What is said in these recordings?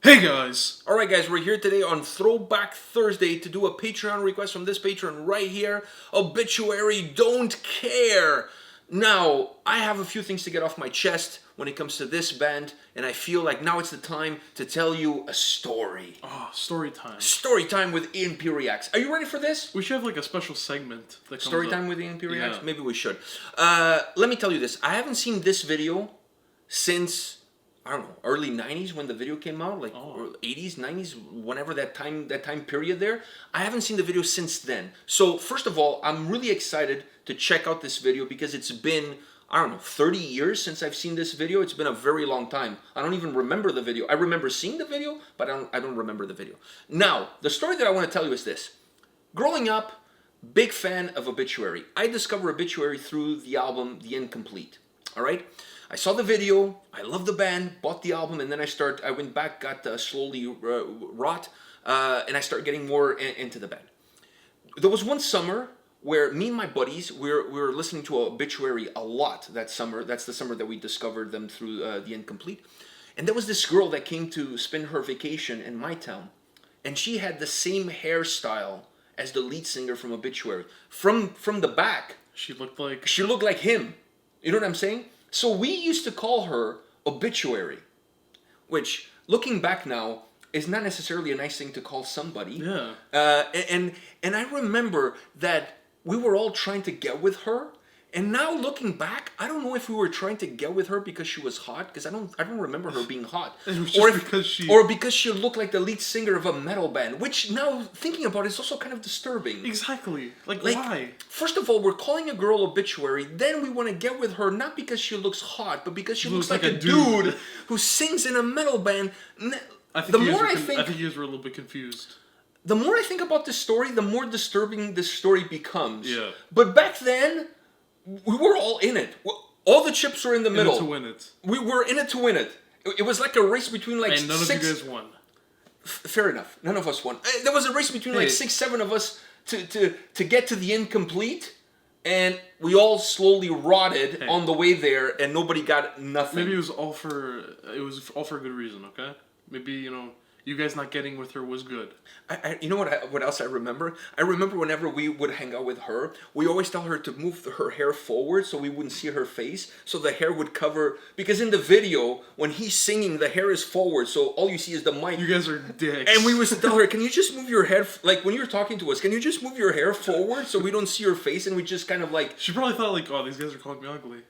Hey guys! Alright guys, we're here today on Throwback Thursday to do a Patreon request from this patron right here. Obituary, don't care! Now, I have a few things to get off my chest when it comes to this band, and I feel like now it's the time to tell you a story. Oh, story time. Story time with A&P-REACTS. Are you ready for this? We should have like a special segment that comes Story up. time with A&P-REACTS? Yeah. Maybe we should. Let me tell you this. I haven't seen this video since, I don't know, early 90s when the video came out, like 80s, 90s, whenever that time period there. I haven't seen the video since then. So first of all, I'm really excited to check out this video because it's been, I don't know, 30 years since I've seen this video. It's been a very long time. I don't even remember the video. I remember seeing the video, but I don't remember the video. Now, the story that I want to tell you is this. Growing up, big fan of Obituary. I discovered Obituary through the album The Incomplete. All right? I saw the video, I loved the band, bought the album, and then I went back, got slowly rot, and I started getting more into the band. There was one summer where me and my buddies, we were listening to Obituary a lot that summer. That's the summer that we discovered them through The Incomplete. And there was this girl that came to spend her vacation in my town, and she had the same hairstyle as the lead singer from Obituary. From the back, She looked like him. You know what I'm saying? So we used to call her Obituary, which, looking back now, is not necessarily a nice thing to call somebody. Yeah. And I remember that we were all trying to get with her. And now looking back, I don't know if we were trying to get with her because she was hot, because I don't remember her being hot, It was just or because she looked like the lead singer of a metal band. Which now thinking about it is also kind of disturbing. Exactly. Like why? First of all, we're calling a girl Obituary, then we want to get with her not because she looks hot, but because she looks like a dude who sings in a metal band. I think you guys were a little bit confused. The more I think about this story, the more disturbing this story becomes. Yeah. But back then, we were all in it. All the chips were in the middle. In it to win it. We were in it to win it. It was like a race between like and none of you guys won. Fair enough. None of us won. There was a race between like 6, 7 of us to get to the Incomplete, and we all slowly rotted on the way there, and nobody got nothing. Maybe it was all for a good reason. Okay. Maybe you guys not getting with her was good. You know what else I remember? I remember whenever we would hang out with her, we always tell her to move her hair forward so we wouldn't see her face, so the hair would cover, because in the video, when he's singing, the hair is forward, so all you see is the mic. You guys are dicks. And we would tell her, can you just move your head, like when you're talking to us, can you just move your hair forward so we don't see your face, and we just kind of like... She probably thought like, oh, these guys are calling me ugly.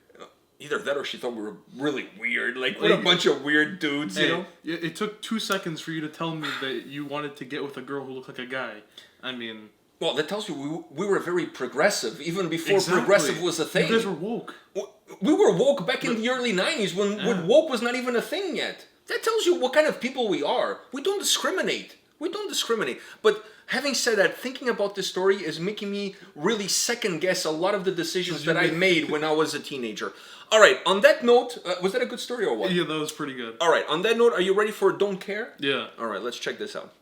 Either that or she thought we were really weird. Like, what a bunch of weird dudes, you know? It took 2 seconds for you to tell me that you wanted to get with a girl who looked like a guy. I mean... Well, that tells you we were very progressive, even before progressive was a thing. You guys were woke. We were woke back in the early 90s when woke was not even a thing yet. That tells you what kind of people we are. We don't discriminate. But having said that, thinking about this story is making me really second guess a lot of the decisions that I made when I was a teenager. All right, on that note, was that a good story or what? Yeah, that was pretty good. All right, on that note, are you ready for Don't Care? Yeah. All right, let's check this out.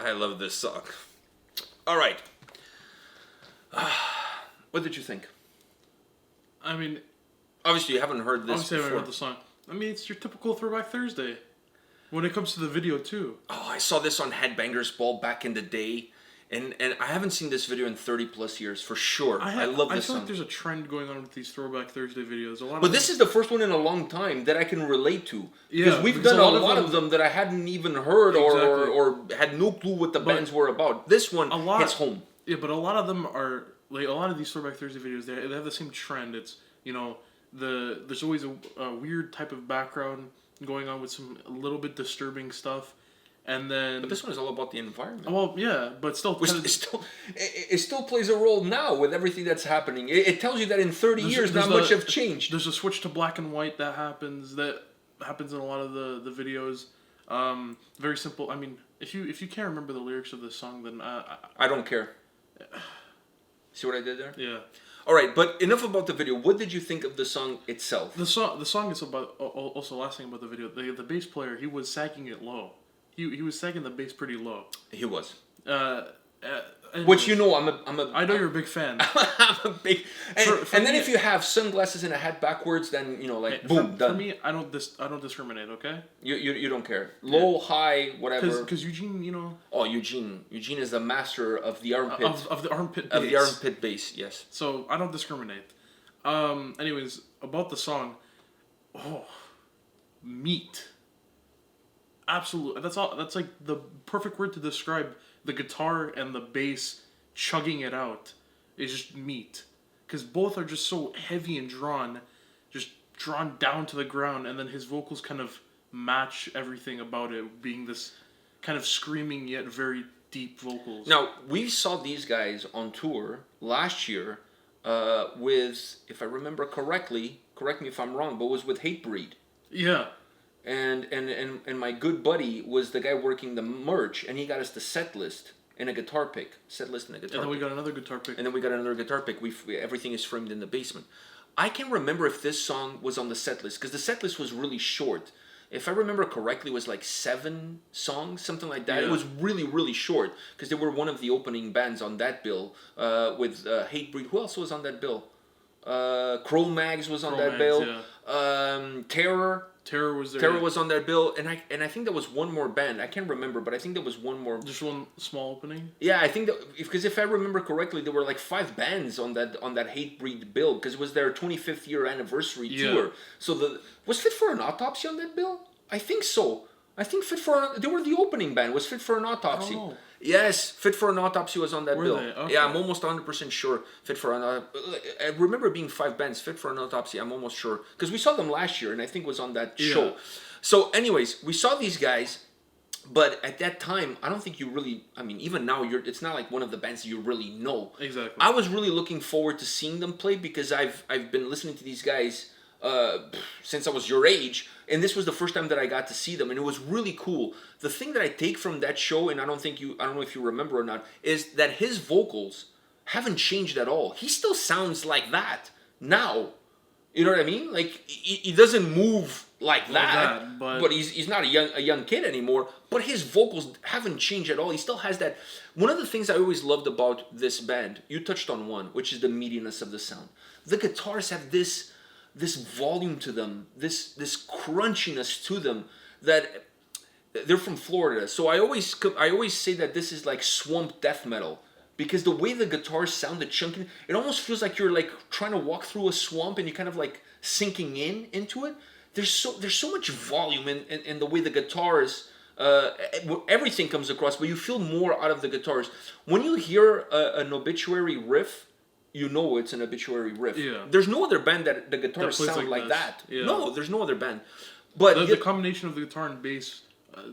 I love this song. All right. What did you think? I mean, obviously you haven't heard this obviously before. I haven't heard the song. I mean, it's your typical Throwback Thursday. When it comes to the video too. Oh, I saw this on Headbangers Ball back in the day. And I haven't seen this video in 30 plus years, for sure. I love this I feel song. like there's a trend going on with these Throwback Thursday videos. But this is the first one in a long time that I can relate to. Yeah, because we've done a lot of them that I hadn't even heard or had no clue what the bands were about. This one hits home. Yeah, but a lot of them are, like, a lot of these Throwback Thursday videos, they have the same trend. It's, you know, there's always a weird type of background going on with some a little bit disturbing stuff. And then, but this one is all about the environment. Well, yeah, but still, it still plays a role now with everything that's happening. It tells you that in 30 years, not much have changed. There's a switch to black and white that happens in a lot of the videos. Very simple. I mean, if you can't remember the lyrics of this song, then I don't care. See what I did there? Yeah. All right, but enough about the video. What did you think of the song itself? The song is about, also last thing about the video, the bass player, he was sagging it low. He was sagging the bass pretty low. He was. Which, you know, I know you're a big fan. I'm a big. And then me, if you have sunglasses and a hat backwards, then you know, like boom, done. For me, I don't discriminate. Okay. You don't care. Low, high, whatever. Because Eugene, you know. Oh, Eugene is the master of the armpit. Of the armpit bass. Of the armpit bass, yes. So I don't discriminate. Anyways, about the song. Oh, meat. Absolutely. That's like the perfect word to describe the guitar and the bass chugging it out. Is just meat. Because both are just so heavy and just drawn down to the ground, and then his vocals kind of match everything about it, being this kind of screaming yet very deep vocals. Now, we saw these guys on tour last year with, if I remember correctly, correct me if I'm wrong, but was with Hatebreed. Yeah. And my good buddy was the guy working the merch, and he got us the set list and a guitar pick. Set list and a guitar pick. And then we got another guitar pick. And then we got another guitar pick. Everything is framed in the basement. I can't remember if this song was on the set list, because the set list was really short. If I remember correctly, it was like 7 songs, something like that. Yeah. It was really, really short, because they were one of the opening bands on that bill with Hatebreed. Who else was on that bill? Cro-Mags was on that bill. Yeah. Terror was there. Terror was on that bill, and I think there was one more band. I can't remember, but I think there was one more. Just one small opening. Yeah, I think that because if I remember correctly, there were like 5 bands on that Hatebreed bill, because it was their 25th year anniversary tour. So was Fit for an Autopsy on that bill? I think so. I think they were the opening band. Was Fit for an Autopsy? Oh. Yes, Fit for an Autopsy was on that bill. Okay. Yeah, I'm almost 100% sure. Fit for an I remember being 5 bands. Fit for an Autopsy, I'm almost sure. Because we saw them last year, and I think it was on that show. So anyways, we saw these guys, but at that time, I don't think you really, I mean, even now, it's not like one of the bands you really know. Exactly. I was really looking forward to seeing them play, because I've been listening to these guys since I was your age, and this was the first time that I got to see them, and it was really cool. The thing that I take from that show, and I don't know if you remember or not, is that his vocals haven't changed at all. He still sounds like that now. You know what I mean? Like he doesn't move like that, but he's not a young kid anymore. But his vocals haven't changed at all. He still has that. One of the things I always loved about this band, you touched on one, which is the meatiness of the sound. The guitars have this volume to them, this crunchiness to them, that they're from Florida, so I always say that this is like swamp death metal because the way the guitars sound, the chunking, it almost feels like you're like trying to walk through a swamp and you're kind of like sinking into it. There's so much volume in the way the guitars. Everything comes across, but you feel more out of the guitars. When you hear an Obituary riff, you know it's an Obituary riff. Yeah. There's no other band that the guitars plays sound like this. that. Yeah. No, there's no other band. But the combination of the guitar and bass,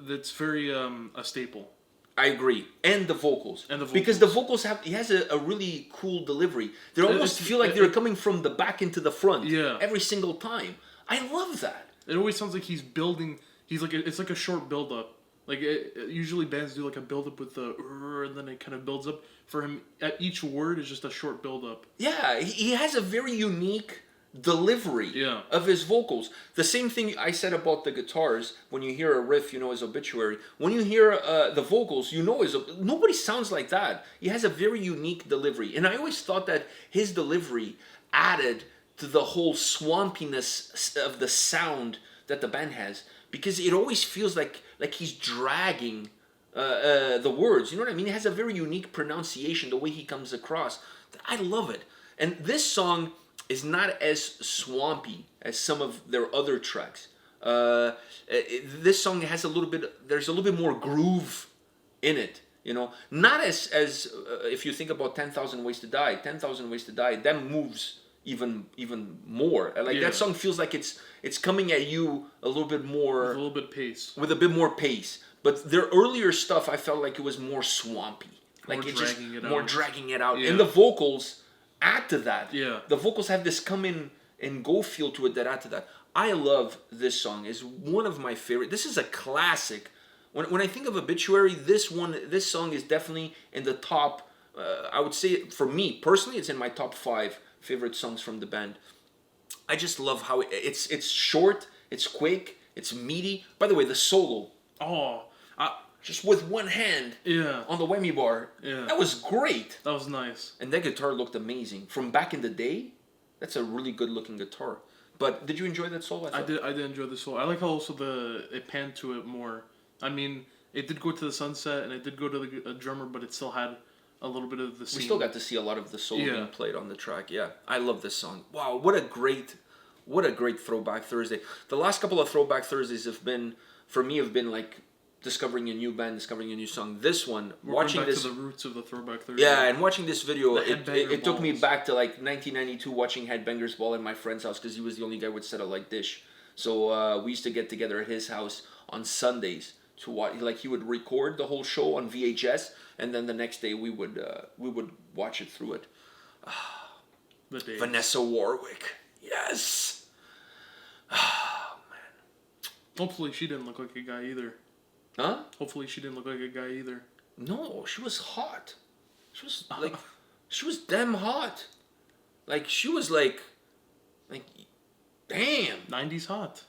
that's very a staple. I agree, and the vocals. And because the vocals he has a really cool delivery. They almost feel like they're coming from the back into the front. Yeah. Every single time. I love that. It always sounds like he's building. It's like a short build up. Like usually bands do like a build up with the and then it kind of builds up. For him, at each word is just a short build up. Yeah, he has a very unique delivery of his vocals. The same thing I said about the guitars. When you hear a riff, you know his Obituary. When you hear the vocals, you know nobody sounds like that. He has a very unique delivery, and I always thought that his delivery added to the whole swampiness of the sound that the band has, because it always feels like he's dragging the words. You know what I mean? He has a very unique pronunciation, the way he comes across. I love it. And this song is not as swampy as some of their other tracks. This song has there's a little bit more groove in it. You know, not as if you think about 10,000 Ways to Die. 10,000 Ways to Die, that moves even more. Like that song feels like it's coming at you a little bit more with a little bit pace. With a bit more pace. But their earlier stuff, I felt like it was more swampy. Like more dragging it out. Yeah. And the vocals add to that. Yeah. The vocals have this come in and go feel to it that add to that. I love this song. It's one of my favorite. This is a classic. When I think of Obituary, this song is definitely in the top. I would say for me personally, it's in my top 5 favorite songs from the band. I just love how it's short, it's quick, it's meaty. By the way, the solo. Oh, just with one hand on the whammy bar. Yeah. That was great. That was nice. And that guitar looked amazing. From back in the day, that's a really good looking guitar. But did you enjoy that solo? I did enjoy the solo. I like how also it panned to it more. I mean, it did go to the sunset and it did go to the drummer, but it still had a little bit of the scene. We still got to see a lot of the solo being played on the track. Yeah, I love this song. Wow, what a great Throwback Thursday. The last couple of Throwback Thursdays have been like discovering a new band, discovering a new song. This one, watching this, to the roots of the Throwback Thursday. Yeah, and watching this video, it took me back to like 1992, watching Headbangers Ball at my friend's house because he was the only guy with set a like dish. So we used to get together at his house on Sundays to watch. Like he would record the whole show on VHS, and then the next day we would watch it through it. Vanessa Warwick, yes. Oh man. Hopefully she didn't look like a guy either. Huh? Hopefully she didn't look like a guy either. No, she was hot. She was like, she was damn hot. Like she was like, damn. 90s hot.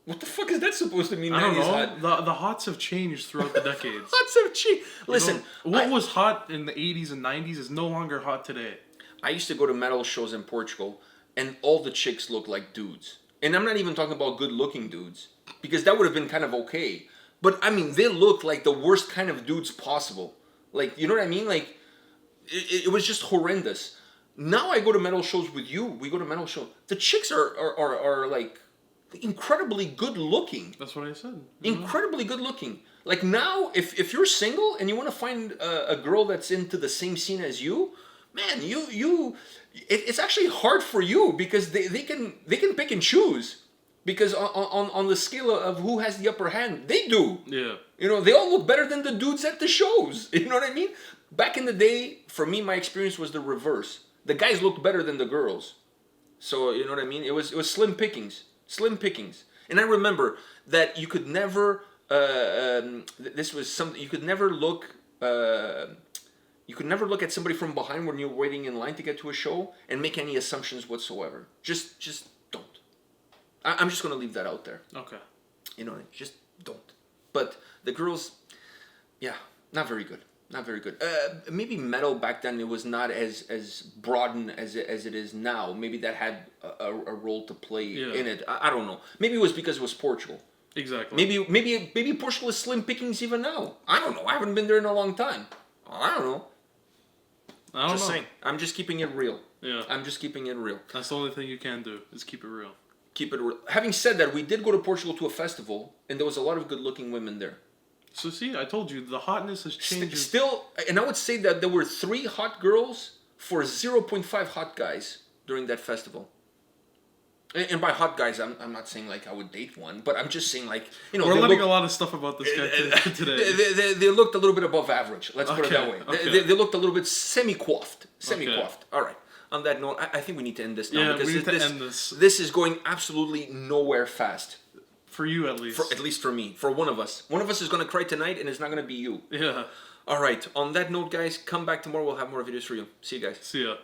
What the fuck is that supposed to mean? I don't 90s know. hot? The hots have changed throughout the decades. Hots have changed. Listen, what was hot in the 80s and 90s is no longer hot today. I used to go to metal shows in Portugal, and all the chicks looked like dudes. And I'm not even talking about good-looking dudes, because that would have been kind of okay. But I mean, they looked like the worst kind of dudes possible. Like, you know what I mean? Like, it was just horrendous. Now I go to metal shows with you. We go to metal shows. The chicks are like incredibly good looking. That's what I said. Incredibly good looking. Like now, if you're single and you want to find a girl that's into the same scene as you, man, it's actually hard for you because they can pick and choose. Because on the scale of who has the upper hand, they do. Yeah. You know, they all look better than the dudes at the shows. You know what I mean? Back in the day, for me, my experience was the reverse. The guys looked better than the girls. So, you know what I mean? It was slim pickings. Slim pickings. And I remember that you could never, this was something, you could never look at somebody from behind when you're waiting in line to get to a show and make any assumptions whatsoever. Just don't. I'm just going to leave that out there. Okay. You know, just don't. But the girls, yeah, not very good. Not very good. Maybe metal back then, it was not as broadened as it is now. Maybe that had a role to play in it. I don't know. Maybe it was because it was Portugal. Exactly. Maybe Portugal is slim pickings even now. I don't know. I haven't been there in a long time. I don't know. I don't know. Saying. I'm just keeping it real. Yeah. I'm just keeping it real. That's the only thing you can do is keep it real. Keep it real. Having said that, we did go to Portugal to a festival, and there was a lot of good-looking women there. So see, I told you the hotness has changed. Still, and I would say that there were 3 hot girls for 0.5 hot guys during that festival. And by hot guys, I'm not saying like I would date one, but I'm just saying like, you know, we're learning a lot of stuff about this guy today. They looked a little bit above average. Let's put it that way. Okay. They looked a little bit semi-coiffed. Semi-coiffed. Okay. All right. On that note, I think we need to end this now. Yeah, because we need to end this. This is going absolutely nowhere fast. For you, at least. At least for me. For one of us. One of us is going to cry tonight, and it's not going to be you. Yeah. All right. On that note, guys, come back tomorrow. We'll have more videos for you. See you guys. See ya.